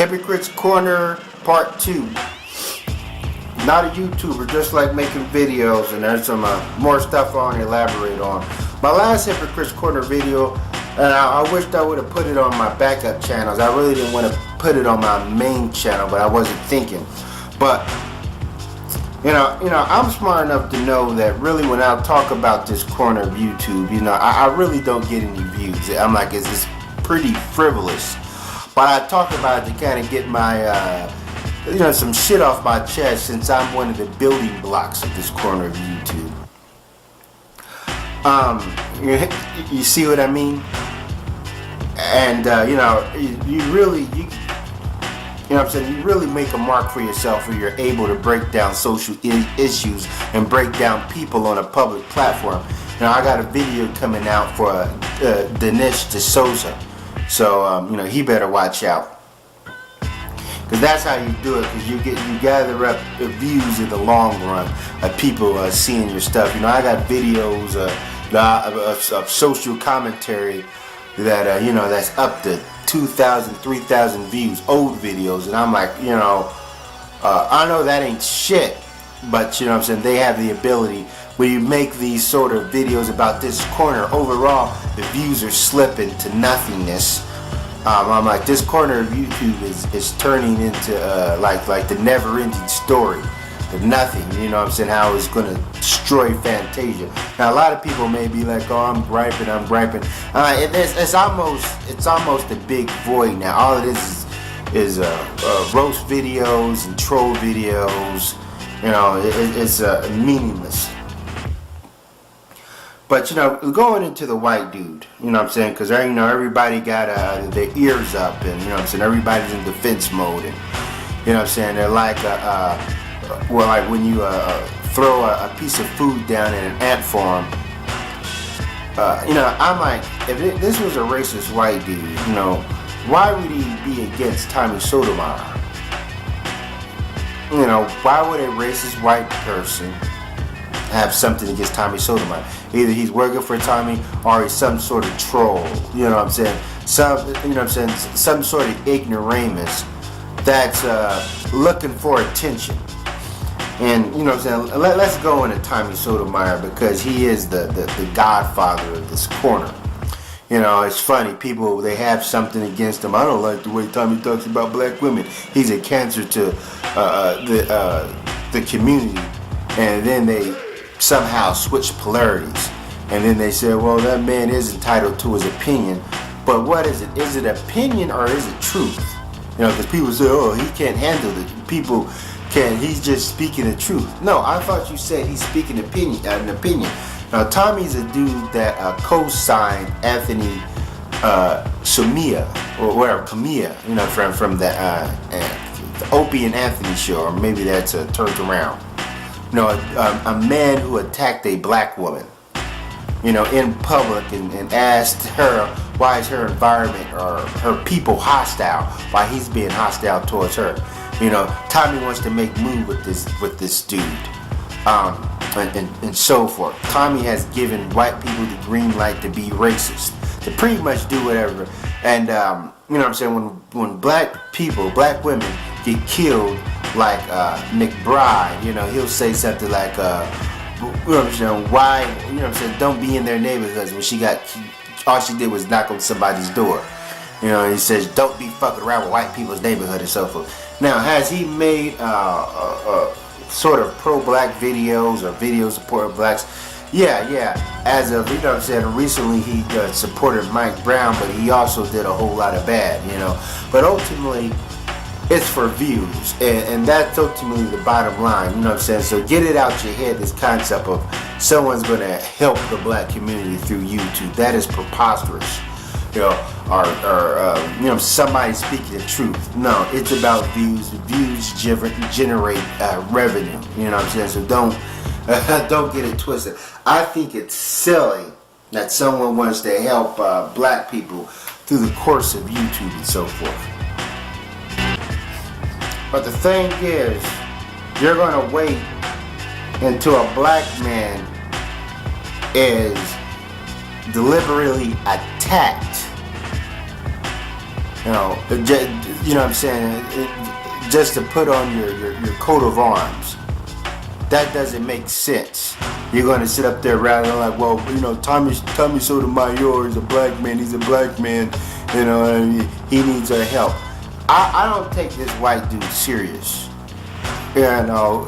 Hypocrite's Corner Part 2. Not a YouTuber, just like making videos, and there's some more stuff I want to elaborate on. My last Hypocrite's Corner video, and I wished I would have put it on my backup channels. I really didn't want to put it on my main channel, but I wasn't thinking. But you know, I'm smart enough to know that really when I talk about this corner of YouTube, I really don't get any views. I'm like, it's pretty frivolous. But I talk about it to kind of get my, some shit off my chest, since I'm one of the building blocks of this corner of YouTube. You see what I mean? And, you really make a mark for yourself when you're able to break down social issues and break down people on a public platform. I got a video coming out for Dinesh D'Souza. So, he better watch out. Because that's how you do it, because you gather up the views in the long run of people seeing your stuff. I got videos of social commentary that, that's up to 2,000, 3,000 views, old videos, and I'm like, I know that ain't shit, but they have the ability. When you make these sort of videos about this corner, overall the views are slipping to nothingness. I'm like, this corner of YouTube is turning into like the never-ending story, the nothing. How it's going to destroy Fantasia. Now a lot of people may be like, oh, I'm griping. It's almost a big void now. All it is roast videos and troll videos. It's meaningless. But going into the white dude, because everybody got their ears up, and everybody's in defense mode, and they're like like when you throw a piece of food down in an ant farm. I'm like, if this was a racist white dude, why would he be against Tommy Sotomayor? Why would a racist white person have something against Tommy Sotomayor? Either he's working for Tommy or he's some sort of troll. Some sort of ignoramus that's looking for attention. And let's go into Tommy Sotomayor, because he is the godfather of this corner. It's funny, people, they have something against him. I don't like the way Tommy talks about black women. He's a cancer to the community. And then they somehow switch polarities, and then they say, well, that man is entitled to his opinion. But what is it? Is it opinion or is it truth? Because people say, oh, he can't handle it. He's just speaking the truth. No, I thought you said he's speaking an opinion. Now, Tommy's a dude that co-signed Anthony Sumia, or Camilla, from the Opie and Anthony show, or maybe that's turned around. A man who attacked a black woman, in public, and asked her why is her environment or her people hostile, why he's being hostile towards her. Tommy wants to make move with this dude, and so forth. Tommy has given white people the green light to be racist, to pretty much do whatever. And when black women get killed, like McBride, he'll say something like, why, don't be in their neighborhoods, when all she did was knock on somebody's door. He says, don't be fucking around with white people's neighborhood and so forth. Now, has he made sort of pro-black videos or videos supporting blacks? Yeah. As of, recently he supported Mike Brown, but he also did a whole lot of bad, But ultimately, it's for views, and that's ultimately the bottom line, So get it out your head, this concept of someone's going to help the black community through YouTube. That is preposterous. Or somebody speaking the truth. No, it's about views. Views generate revenue. So don't get it twisted. I think it's silly that someone wants to help black people through the course of YouTube and so forth. But the thing is, you're going to wait until a black man is deliberately attacked You know, you know what I'm saying? Just to put on your coat of arms. That doesn't make sense. You're going to sit up there rather like, well, you know, Tommy Sotomayor is a black man. He's a black man. You know, he needs our help. I don't take this white dude serious. You know,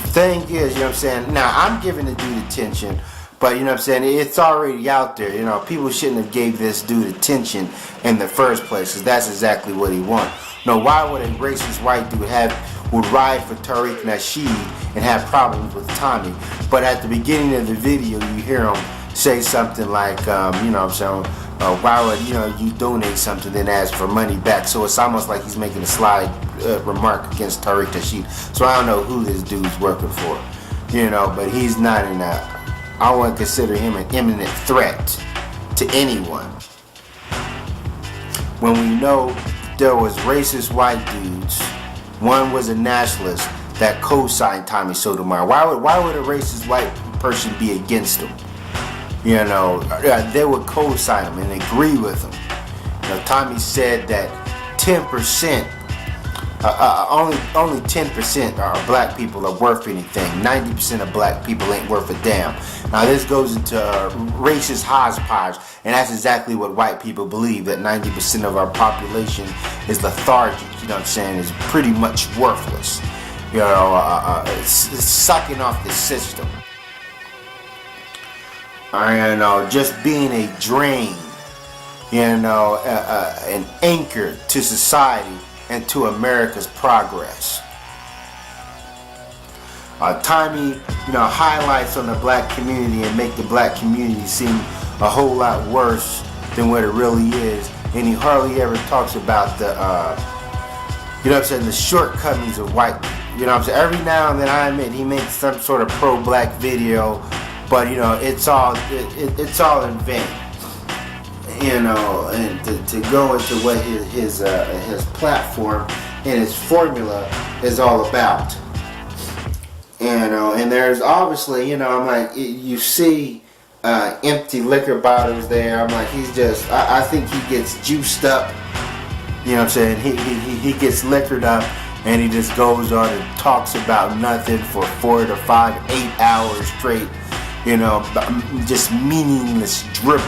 thing is, you know what I'm saying? Now, I'm giving the dude attention, but you know what I'm saying? It's already out there. You know, people shouldn't have gave this dude attention in the first place, because that's exactly what he wanted. No, why would a racist white dude would ride for Tariq Nasheed and have problems with Tommy? But at the beginning of the video, you hear him say something like, you know what I'm saying, why would, you know, you donate something then ask for money back? So it's almost like he's making a sly remark against Tariq Nasheed. So I don't know who this dude's working for, you know, but he's not in that. I wouldn't consider him an imminent threat to anyone. When we know there was racist white dudes, one was a nationalist that co-signed Tommy Sotomayor. Why would a racist white person be against him? You know, they would co-sign him and agree with him. You know, Tommy said that 10%, only 10% of black people are worth anything. 90% of black people ain't worth a damn. Now this goes into racist hodgepodge, and that's exactly what white people believe, that 90% of our population is lethargic, you know what I'm saying, is pretty much worthless. You know, it's sucking off the system. You know, just being a drain, you know, an anchor to society and to America's progress. Tommy, you know, highlights on the black community and make the black community seem a whole lot worse than what it really is, and he hardly ever talks about the, you know what I'm saying, the shortcomings of white people. You know what I'm saying? Every now and then, I admit, he makes some sort of pro-black video, but you know, it's all in vain. You know, and to go into what his platform and his formula is all about. You know, and there's obviously, you know, I'm like, you see empty liquor bottles there. I'm like, he's just, I think he gets juiced up. You know what I'm saying? He gets liquored up, and he just goes on and talks about nothing for 4 to 5, 8 hours straight. You know, just meaningless dribble.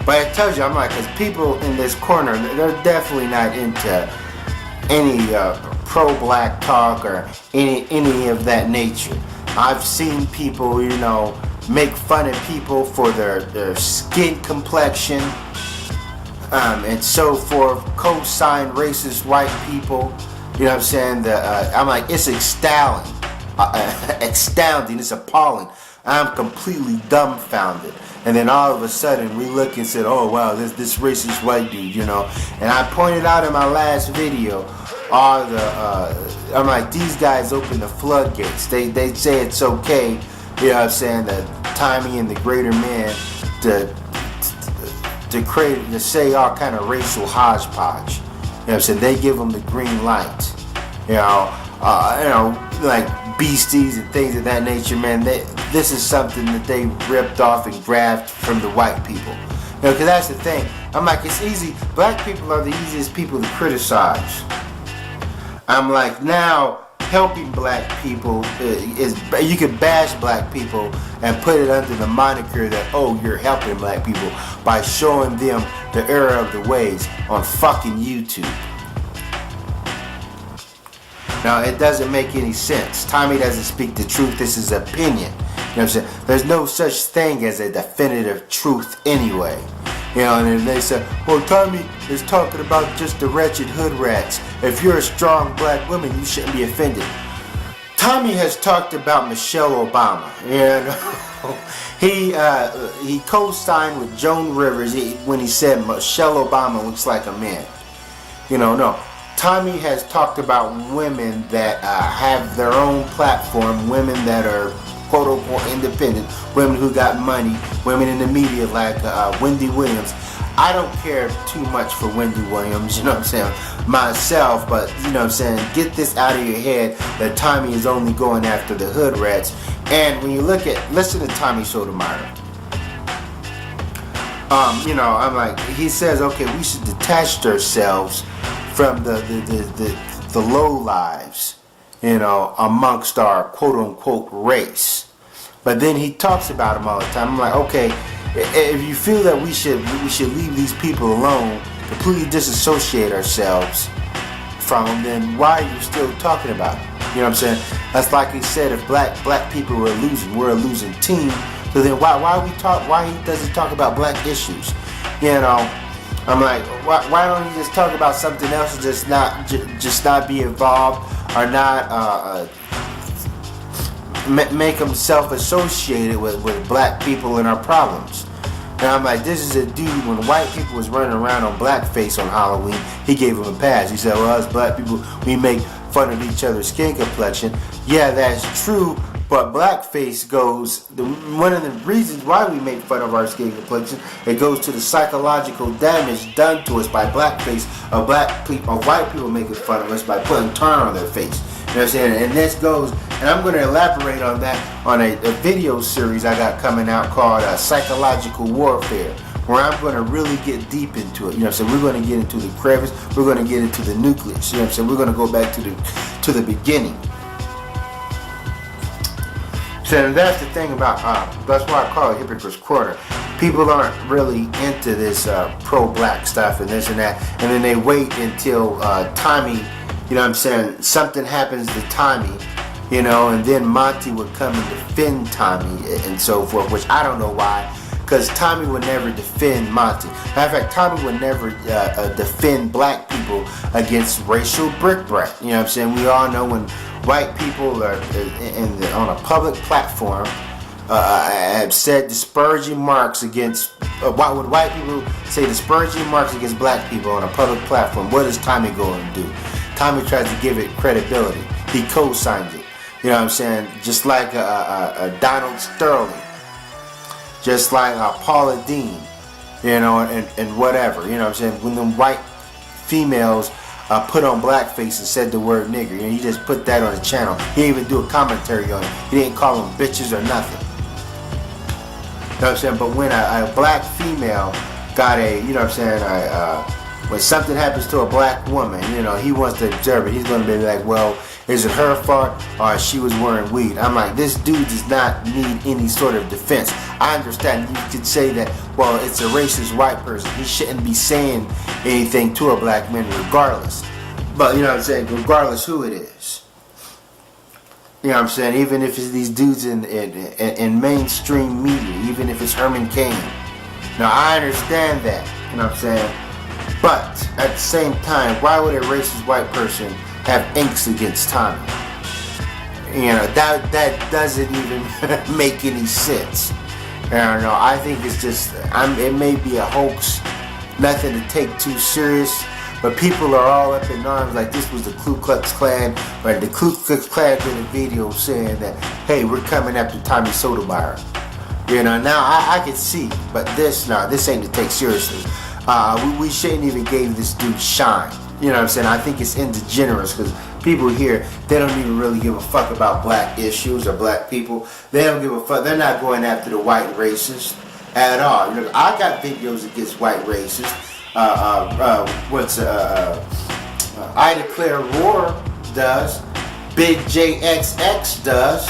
But I told you, I'm like, because people in this corner, they're definitely not into any pro-black talk or any of that nature. I've seen people, you know, make fun of people for their skin complexion and so forth, co-sign racist white people. You know what I'm saying? I'm like, it's astounding, it's appalling. I'm completely dumbfounded. And then all of a sudden we look and said, oh wow, this racist white dude, you know. And I pointed out in my last video, all I'm like, these guys open the floodgates. They say it's okay, you know what I'm saying, that Tommy and the greater men to say all kind of racial hodgepodge. You know what I'm saying? They give them the green light. You know, like beasties and things of that nature, man. This is something that they ripped off and grabbed from the white people. You know, because that's the thing. I'm like, it's easy. Black people are the easiest people to criticize. I'm like, now helping black people is, you can bash black people and put it under the moniker that, oh, you're helping black people by showing them the error of the ways on fucking YouTube. Now, it doesn't make any sense. Tommy doesn't speak the truth. This is opinion. You know what I'm saying? There's no such thing as a definitive truth anyway. You know, and then they said, well, Tommy is talking about just the wretched hood rats. If you're a strong black woman, you shouldn't be offended. Tommy has talked about Michelle Obama. You know, he co-signed with Joan Rivers when he said Michelle Obama looks like a man. You know, no. Tommy has talked about women that have their own platform, women that are quote-unquote independent, women who got money, women in the media like Wendy Williams. I don't care too much for Wendy Williams, you know what I'm saying, myself, but you know what I'm saying, get this out of your head that Tommy is only going after the hood rats. And when you listen to Tommy Sotomayor, I'm like, he says, okay, we should detach ourselves from the low lives, amongst our quote unquote race. But then he talks about them all the time. I'm like, okay, if you feel that we should leave these people alone, completely disassociate ourselves from them, then why are you still talking about it? You know what I'm saying? That's like he said, if black people were losing, we're a losing team. So then why he doesn't talk about black issues? I'm like, why don't he just talk about something else and just not be involved, or not make himself associated with black people and our problems? And I'm like, this is a dude, when white people was running around on blackface on Halloween, he gave him a pass. He said, well, us black people, we make fun of each other's skin complexion. Yeah, that's true, but blackface goes, one of the reasons why we make fun of our skin complexion, it goes to the psychological damage done to us by blackface, or white people making fun of us by putting tar on their face. You know what I'm saying? And this goes, and I'm going to elaborate on that on a video series I got coming out called Psychological Warfare, where I'm going to really get deep into it. You know what I'm saying? We're going to get into the crevice, we're going to get into the nucleus. You know what I'm saying? We're going to go back to the beginning. So that's the thing about, that's why I call it Hypocrite's Corner. People aren't really into this pro-black stuff and this and that, and then they wait until Tommy, you know what I'm saying, something happens to Tommy, and then Monty would come and defend Tommy and so forth, which I don't know why, because Tommy would never defend Monty. Matter of fact, Tommy would never defend black people against racial brickbat. You know what I'm saying? We all know when white people are on a public platform have said disparaging marks against, when white people say disparaging marks against black people on a public platform, what does Tommy go and do? Tommy tries to give it credibility. He co-signs it. You know what I'm saying? Just like Donald Sterling, just like Paula Dean, and whatever. You know what I'm saying? When them white females put on blackface and said the word nigger, he just put that on the channel. He didn't even do a commentary on it. He didn't call them bitches or nothing. You know what I'm saying? But when a black female got when something happens to a black woman, he wants to observe it. He's going to be like, well, is it her fault or she was wearing weed? I'm like, this dude does not need any sort of defense. I understand you could say that, well, it's a racist white person. He shouldn't be saying anything to a black man regardless. But, you know what I'm saying, regardless who it is. You know what I'm saying? Even if it's these dudes in mainstream media, even if it's Herman Cain. Now, I understand that. You know what I'm saying? But at the same time, why would a racist white person have angst against Tommy? That doesn't even make any sense. I don't know. I think it's just, it may be a hoax, nothing to take too serious, but people are all up in arms like this was the Ku Klux Klan, or the Ku Klux Klan did a video saying that, hey, we're coming after Tommy Sotomayor. Now I can see, but this ain't to take seriously. We shouldn't even give this dude shine. You know what I'm saying? I think it's indigenous because people here, they don't even really give a fuck about black issues or black people. They don't give a fuck. They're not going after the white racists at all. I got videos against white racists. I Declare War does. Big JXX does.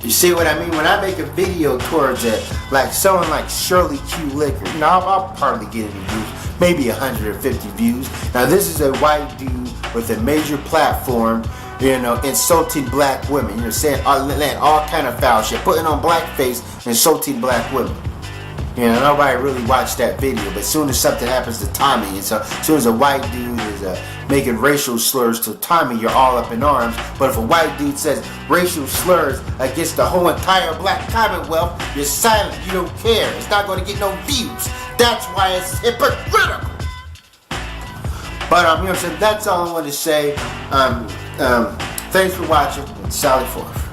You see what I mean? When I make a video towards it, like someone like Shirley Q Liquor, I'll probably get any views, maybe 150 views. Now this is a white dude with a major platform, insulting black women, saying all kind of foul shit, putting on blackface, insulting black women. Nobody really watched that video, but as soon as something happens to Tommy, and so as soon as a white dude is making racial slurs to Tommy, you're all up in arms. But if a white dude says racial slurs against the whole entire black commonwealth, you're silent, you don't care. It's not going to get no views. That's why it's hypocritical. But so that's all I want to say. Thanks for watching. Sally Forth.